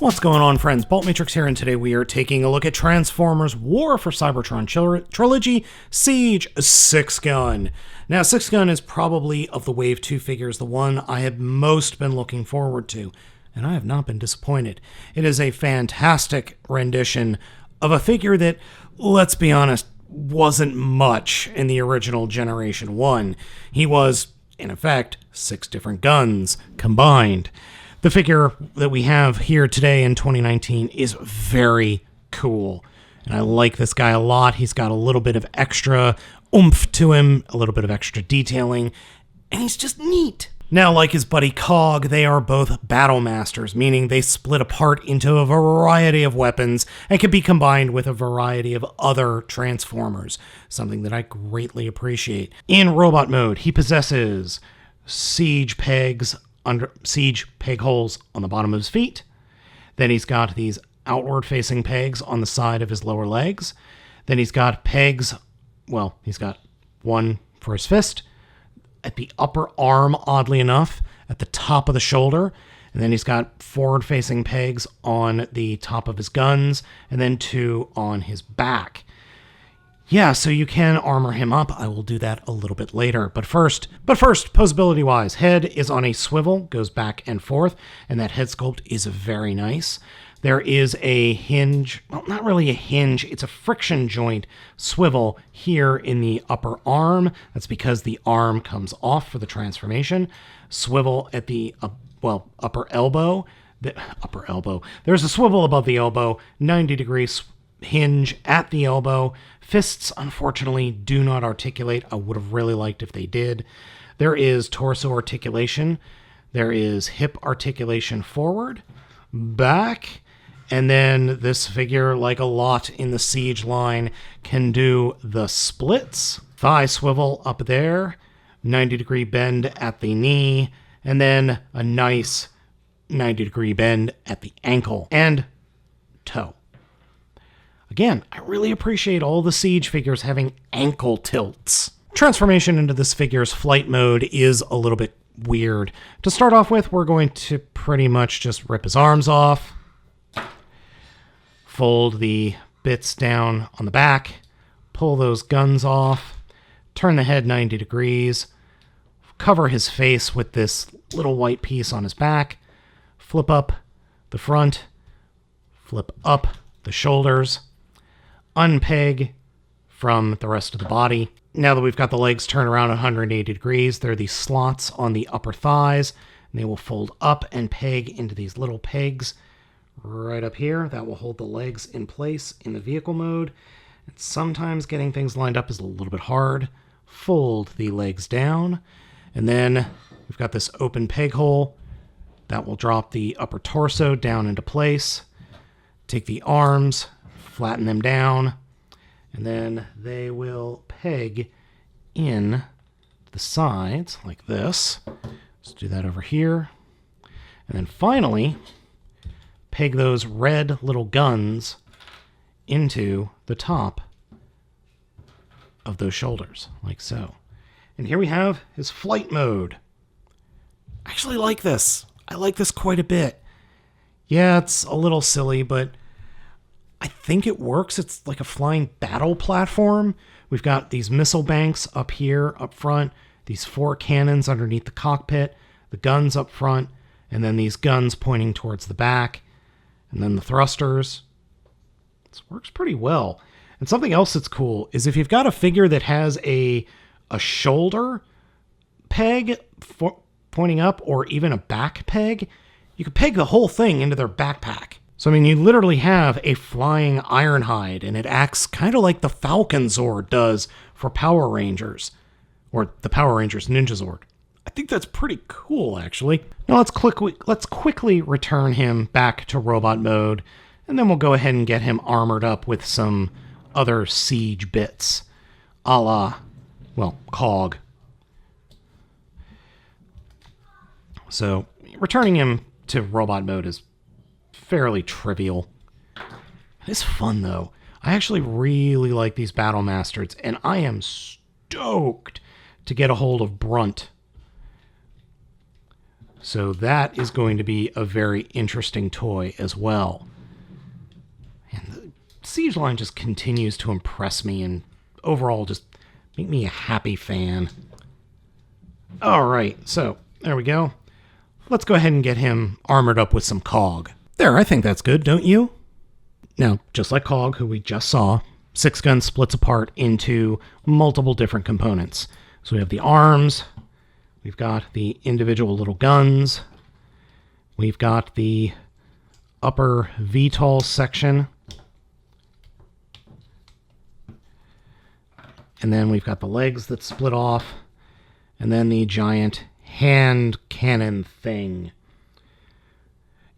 What's going on, friends? Baltmatrix here, and today we are taking a look at Transformers War for Cybertron Trilogy Siege SixGun. Now, SixGun is probably, of the Wave 2 figures, the one I have most been looking forward to, and I have not been disappointed. It is a fantastic rendition of a figure that, let's be honest, wasn't much in the original Generation 1. He was, in effect, 6 different guns combined. The figure that we have here today in 2019 is very cool, and I like this guy a lot. He's got a little bit of extra oomph to him, a little bit of extra detailing, and he's just neat. Now, like his buddy Cog, they are both Battle Masters, meaning they split apart into a variety of weapons and can be combined with a variety of other Transformers, something that I greatly appreciate. In robot mode, he possesses siege peg holes on the bottom of his feet. Then he's got these outward facing pegs on the side of his lower legs. Then he's got pegs, well, he's got one for his fist at the upper arm, oddly enough, at the top of the shoulder. And then he's got forward facing pegs on the top of his guns, and then 2 on his back. Yeah, so you can armor him up. I will do that a little bit later. But first, posability-wise, head is on a swivel, goes back and forth, and that head sculpt is very nice. There is a hinge, well, not really a hinge, it's a friction joint swivel here in the upper arm. That's because the arm comes off for the transformation. Swivel at the, upper elbow. There's a swivel above the elbow, 90-degree hinge at the elbow. Fists, unfortunately, do not articulate. I would have really liked if they did. There is torso articulation. There is hip articulation forward, back, and then this figure, like a lot in the Siege line, can do the splits. Thigh swivel up there, 90-degree bend at the knee, and then a nice 90-degree bend at the ankle and toe. Again, I really appreciate all the Siege figures having ankle tilts. Transformation into this figure's flight mode is a little bit weird. To start off with, we're going to pretty much just rip his arms off, fold the bits down on the back, pull those guns off, turn the head 90 degrees, cover his face with this little white piece on his back, flip up the front, flip up the shoulders, unpeg from the rest of the body. Now that we've got the legs turned around 180 degrees, there are these slots on the upper thighs, and they will fold up and peg into these little pegs right up here. That will hold the legs in place in the vehicle mode. And sometimes getting things lined up is a little bit hard. Fold the legs down, and then we've got this open peg hole that will drop the upper torso down into place. Take the arms, flatten them down, and then they will peg in the sides like this. Let's do that over here. And then finally, peg those red little guns into the top of those shoulders, like so. And here we have his flight mode. I actually like this. I like this quite a bit. Yeah, it's a little silly, but I think it works. It's like a flying battle platform. We've got these missile banks up here, up front, these 4 cannons underneath the cockpit, the guns up front, and then these guns pointing towards the back, and then the thrusters. This works pretty well. And something else that's cool is if you've got a figure that has a shoulder peg pointing up, or even a back peg, you could peg the whole thing into their backpack. So, I mean, you literally have a flying Ironhide, and it acts kind of like the Falcon Zord does for Power Rangers, or the Power Rangers Ninja Zord. I think that's pretty cool, actually. Now, let's quickly return him back to robot mode, and then we'll go ahead and get him armored up with some other Siege bits, a la, well, Cog. So, returning him to robot mode is fairly trivial. It's fun, though. I actually really like these Battle Masters, and I am stoked to get a hold of Brunt. So that is going to be a very interesting toy as well. And the Siege line just continues to impress me and overall just make me a happy fan. All right, so there we go. Let's go ahead and get him armored up with some Cog. There, I think that's good, don't you? Now, just like Cog, who we just saw, SixGun splits apart into multiple different components. So we have the arms, we've got the individual little guns, we've got the upper VTOL section, and then we've got the legs that split off, and then the giant hand cannon thing.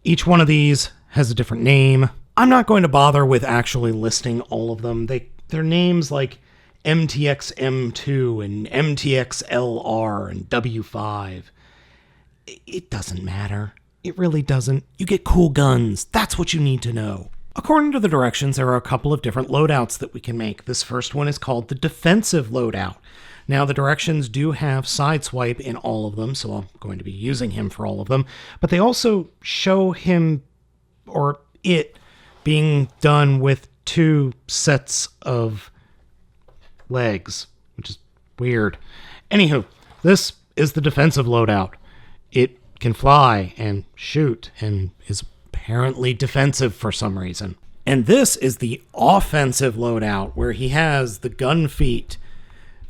Each one of these has a different name. I'm not going to bother with actually listing all of them. Their names like MTX M2 and MTX LR and W5. It doesn't matter. It really doesn't. You get cool guns. That's what you need to know. According to the directions, there are a couple of different loadouts that we can make. This first one is called the defensive loadout. Now, the directions do have Sideswipe in all of them, so I'm going to be using him for all of them. But they also show him, or it, being done with 2 sets of legs, which is weird. Anywho, this is the defensive loadout. It can fly and shoot and is apparently defensive for some reason. And this is the offensive loadout, where he has the gun feet,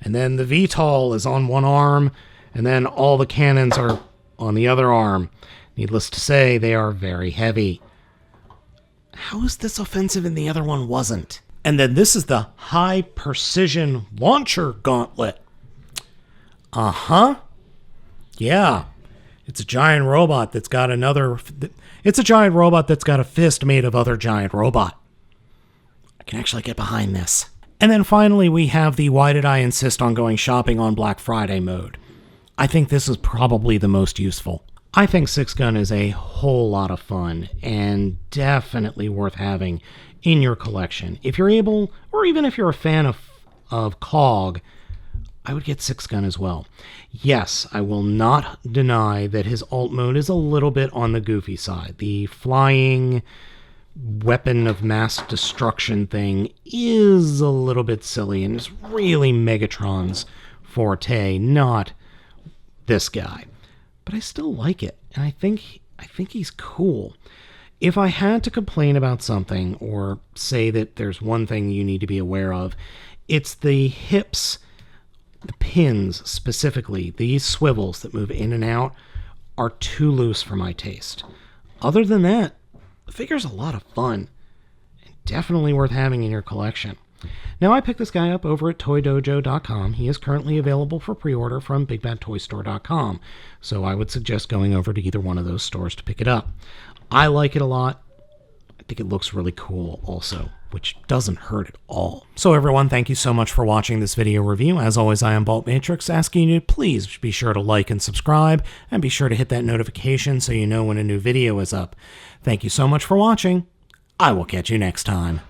and then the VTOL is on one arm, and then all the cannons are on the other arm. Needless to say, they are very heavy. How is this offensive and the other one wasn't? And then this is the high precision launcher gauntlet. Yeah. It's a giant robot that's got it's a giant robot that's got a fist made of other giant robot. I can actually get behind this. And then finally, we have the why did I insist on going shopping on Black Friday mode. I think this is probably the most useful. I think SixGun is a whole lot of fun and definitely worth having in your collection. If you're able, or even if you're a fan of Cog, I would get SixGun as well. Yes, I will not deny that his alt mode is a little bit on the goofy side. The flying weapon of mass destruction thing is a little bit silly and is really Megatron's forte, not this guy. But I still like it, and I think he's cool. If I had to complain about something or say that there's one thing you need to be aware of, it's the hips, the pins specifically, these swivels that move in and out are too loose for my taste. Other than that, the figure's a lot of fun and definitely worth having in your collection. Now, I picked this guy up over at ToyDojo.com. He is currently available for pre-order from BigBadToyStore.com, so I would suggest going over to either one of those stores to pick it up. I like it a lot. I think it looks really cool also, which doesn't hurt at all. So everyone, thank you so much for watching this video review. As always, I am Baltmatrix, asking you to please be sure to like and subscribe, and be sure to hit that notification so you know when a new video is up. Thank you so much for watching. I will catch you next time.